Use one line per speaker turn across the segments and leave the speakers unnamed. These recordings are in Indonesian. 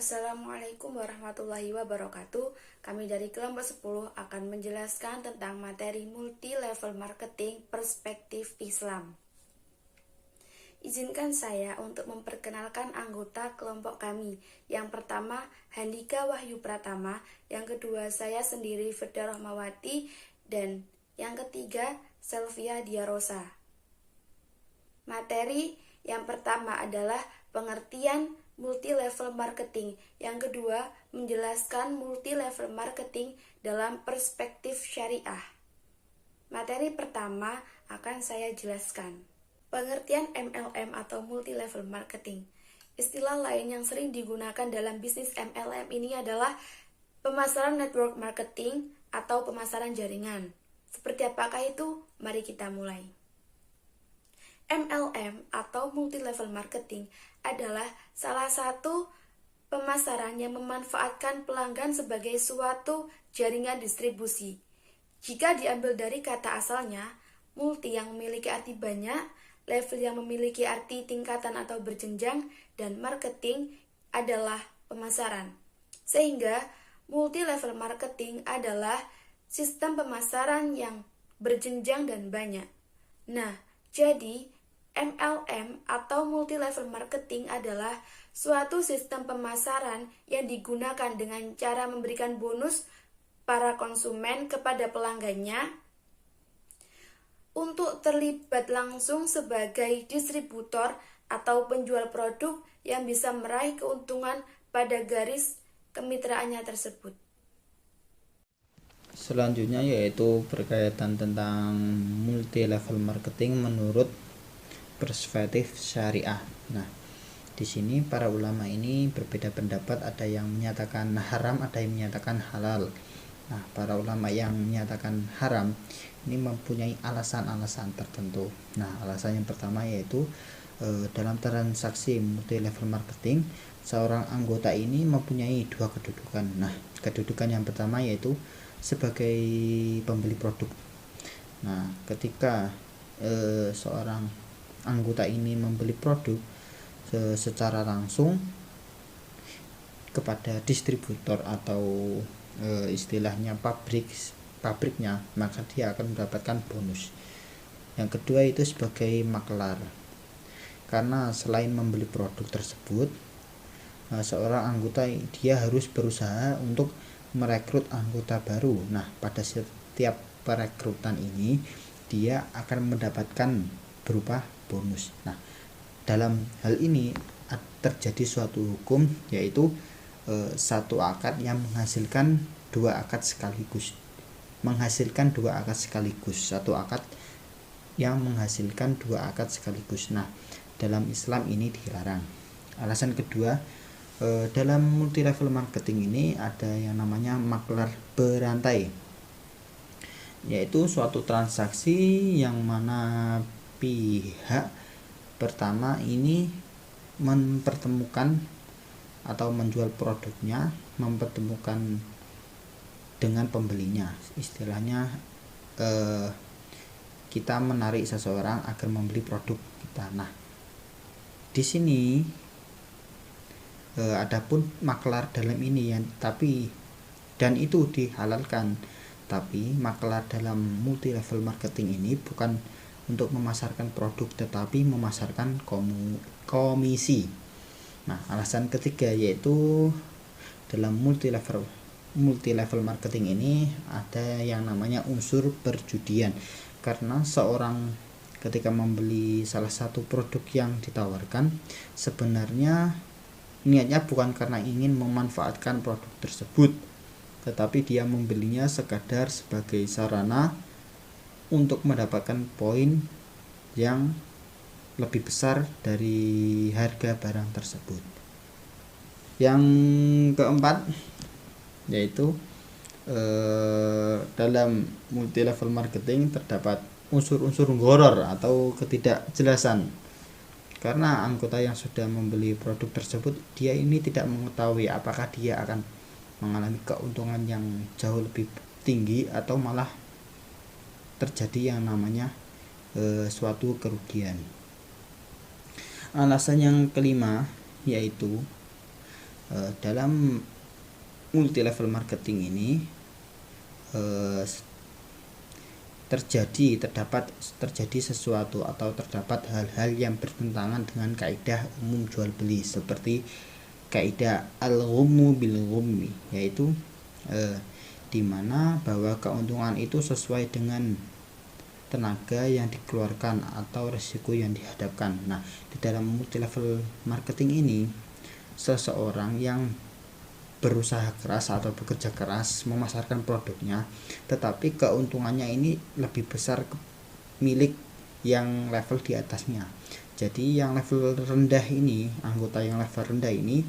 Assalamualaikum warahmatullahi wabarakatuh. Kami dari kelompok 10 akan menjelaskan tentang materi multi-level marketing perspektif Islam. Izinkan saya untuk memperkenalkan anggota kelompok kami. Yang pertama, Handika Wahyu Pratama. Yang kedua, saya sendiri Firda Rahmawati. Dan yang ketiga, Selvia Diarosa. Materi yang pertama adalah pengertian multi-level marketing. Yang kedua, menjelaskan multi-level marketing dalam perspektif syariah. Materi pertama akan saya jelaskan. Pengertian MLM atau multi-level marketing. Istilah lain yang sering digunakan dalam bisnis MLM ini adalah pemasaran network marketing atau pemasaran jaringan. Seperti apakah itu? Mari kita mulai. MLM atau multi-level marketing adalah salah satu pemasaran yang memanfaatkan pelanggan sebagai suatu jaringan distribusi. Jika diambil dari kata asalnya, multi yang memiliki arti banyak, level yang memiliki arti tingkatan atau berjenjang, dan marketing adalah pemasaran. Sehingga multi-level marketing adalah sistem pemasaran yang berjenjang dan banyak. Nah, jadi MLM atau multi-level marketing adalah suatu sistem pemasaran yang digunakan dengan cara memberikan bonus para konsumen kepada pelanggannya untuk terlibat langsung sebagai distributor atau penjual produk yang bisa meraih keuntungan pada garis kemitraannya tersebut.
Selanjutnya yaitu berkaitan tentang multi-level marketing menurut perspektif syariah. Nah, di sini para ulama ini berbeda pendapat, ada yang menyatakan haram, ada yang menyatakan halal. Nah, para ulama yang menyatakan haram ini mempunyai alasan-alasan tertentu. Nah, alasan yang pertama yaitu dalam transaksi multi-level marketing, seorang anggota ini mempunyai dua kedudukan. Nah, kedudukan yang pertama yaitu sebagai pembeli produk. Nah, ketika seorang anggota ini membeli produk secara langsung kepada distributor atau istilahnya pabriknya, maka dia akan mendapatkan bonus. Yang kedua itu sebagai maklar, karena selain membeli produk tersebut, seorang anggota dia harus berusaha untuk merekrut anggota baru. Nah, pada setiap perekrutan ini dia akan mendapatkan berupa bonus. Nah, dalam hal ini terjadi suatu hukum, yaitu satu akad yang menghasilkan dua akad sekaligus. Satu akad yang menghasilkan dua akad sekaligus. Nah, dalam Islam ini dilarang. Alasan kedua, dalam multi level marketing ini ada yang namanya maklar berantai, yaitu suatu transaksi yang mana pihak pertama ini mempertemukan atau menjual produknya, mempertemukan dengan pembelinya. Istilahnya kita menarik seseorang agar membeli produk kita. Nah, di sini adapun maklar dalam ini dan itu dihalalkan. Tapi maklar dalam multi level marketing ini bukan untuk memasarkan produk, tetapi memasarkan komisi. Nah, alasan ketiga yaitu dalam multi level marketing ini ada yang namanya unsur perjudian, karena seorang ketika membeli salah satu produk yang ditawarkan, sebenarnya niatnya bukan karena ingin memanfaatkan produk tersebut, tetapi dia membelinya sekadar sebagai sarana untuk mendapatkan poin yang lebih besar dari harga barang tersebut. Yang keempat yaitu dalam multi level marketing terdapat unsur-unsur gharar atau ketidakjelasan, karena anggota yang sudah membeli produk tersebut, dia ini tidak mengetahui apakah dia akan mengalami keuntungan yang jauh lebih tinggi atau malah terjadi yang namanya suatu kerugian. Alasan yang kelima yaitu Dalam multi level marketing ini terjadi sesuatu atau terdapat hal-hal yang bertentangan dengan kaidah umum jual beli, seperti kaidah al-ghummu bil ghummi, yaitu di mana bahwa keuntungan itu sesuai dengan tenaga yang dikeluarkan atau risiko yang dihadapkan. Nah, di dalam multi level marketing ini, seseorang yang berusaha keras atau bekerja keras memasarkan produknya, tetapi keuntungannya ini lebih besar milik yang level di atasnya. Jadi yang level rendah ini, anggota yang level rendah ini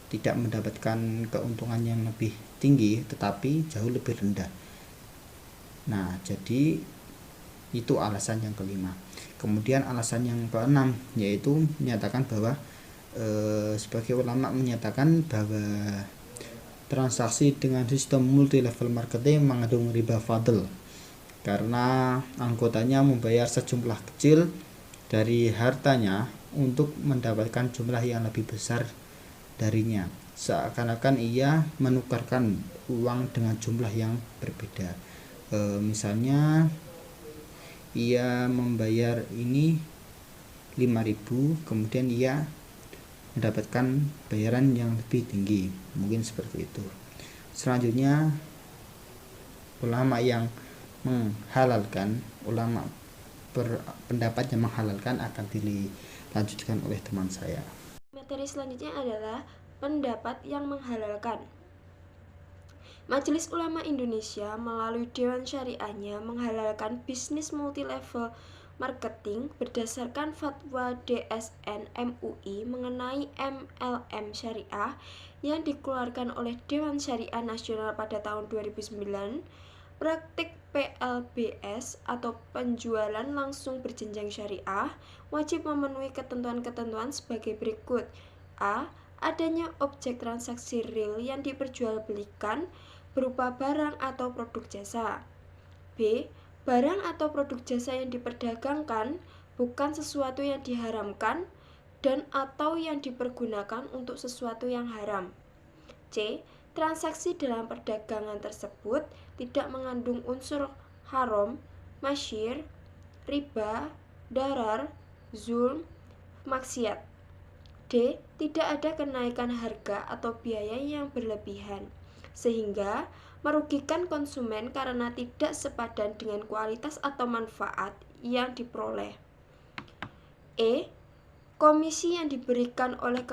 tidak mendapatkan keuntungan yang lebih tinggi, tetapi jauh lebih rendah. Nah, jadi itu alasan yang kelima. Kemudian alasan yang keenam, yaitu menyatakan bahwa sebagai ulama menyatakan bahwa transaksi dengan sistem multi level marketing mengandung riba fadl, karena anggotanya membayar sejumlah kecil dari hartanya untuk mendapatkan jumlah yang lebih besar darinya, seakan-akan ia menukarkan uang dengan jumlah yang berbeda. Misalnya ia membayar ini 5.000, kemudian ia mendapatkan bayaran yang lebih tinggi, mungkin seperti itu. Selanjutnya, ulama yang menghalalkan, pendapat yang menghalalkan akan dilanjutkan oleh teman saya.
Materi selanjutnya adalah pendapat yang menghalalkan. Majelis Ulama Indonesia melalui Dewan Syariahnya menghalalkan bisnis multi-level marketing berdasarkan fatwa DSN MUI mengenai MLM syariah yang dikeluarkan oleh Dewan Syariah Nasional pada tahun 2009. Praktik PLBS atau penjualan langsung berjenjang syariah wajib memenuhi ketentuan-ketentuan sebagai berikut. A. Adanya objek transaksi real yang diperjualbelikan berupa barang atau produk jasa. B. Barang atau produk jasa yang diperdagangkan bukan sesuatu yang diharamkan dan atau yang dipergunakan untuk sesuatu yang haram. C. Transaksi dalam perdagangan tersebut tidak mengandung unsur haram, masyir, riba, darar, zulm, maksiat. D. Tidak ada kenaikan harga atau biaya yang berlebihan, sehingga merugikan konsumen karena tidak sepadan dengan kualitas atau manfaat yang diperoleh. E. Komisi yang diberikan oleh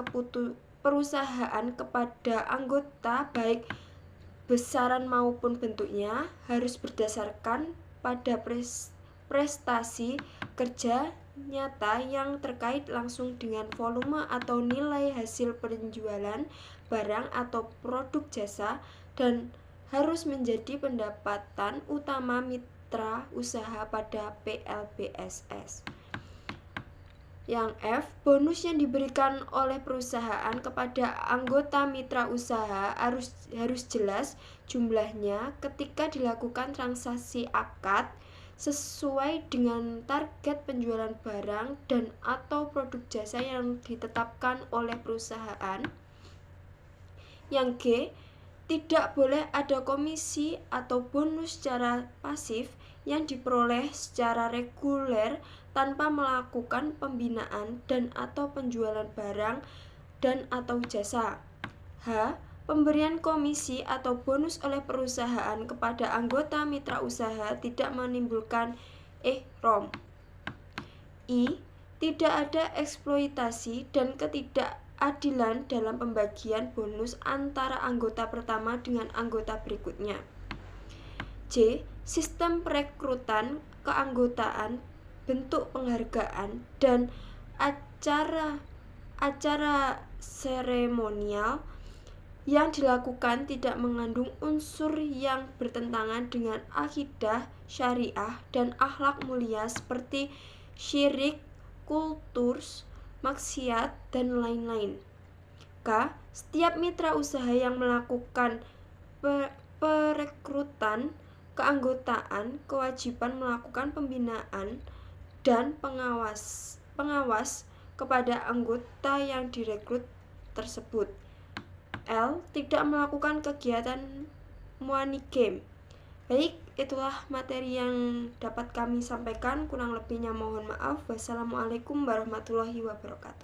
perusahaan kepada anggota baik besaran maupun bentuknya harus berdasarkan pada prestasi kerja nyata yang terkait langsung dengan volume atau nilai hasil penjualan barang atau produk jasa dan harus menjadi pendapatan utama mitra usaha pada PLBSS. Yang F, bonus yang diberikan oleh perusahaan kepada anggota mitra usaha harus jelas jumlahnya ketika dilakukan transaksi akad sesuai dengan target penjualan barang dan atau produk jasa yang ditetapkan oleh perusahaan. Yang G, tidak boleh ada komisi atau bonus secara pasif yang diperoleh secara reguler tanpa melakukan pembinaan dan atau penjualan barang dan atau jasa. H. Pemberian komisi atau bonus oleh perusahaan kepada anggota mitra usaha tidak menimbulkan ihram. I. Tidak ada eksploitasi dan ketidakadilan dalam pembagian bonus antara anggota pertama dengan anggota berikutnya. J. Sistem perekrutan, keanggotaan, bentuk penghargaan, dan acara seremonial yang dilakukan tidak mengandung unsur yang bertentangan dengan akidah syariah dan akhlak mulia seperti syirik, kultus, maksiat, dan lain-lain. K. Setiap mitra usaha yang melakukan perekrutan keanggotaan kewajiban melakukan pembinaan dan pengawas kepada anggota yang direkrut tersebut.
L tidak melakukan kegiatan money game. Baik, itulah materi yang dapat kami sampaikan. Kurang lebihnya mohon maaf. Wassalamualaikum warahmatullahi wabarakatuh.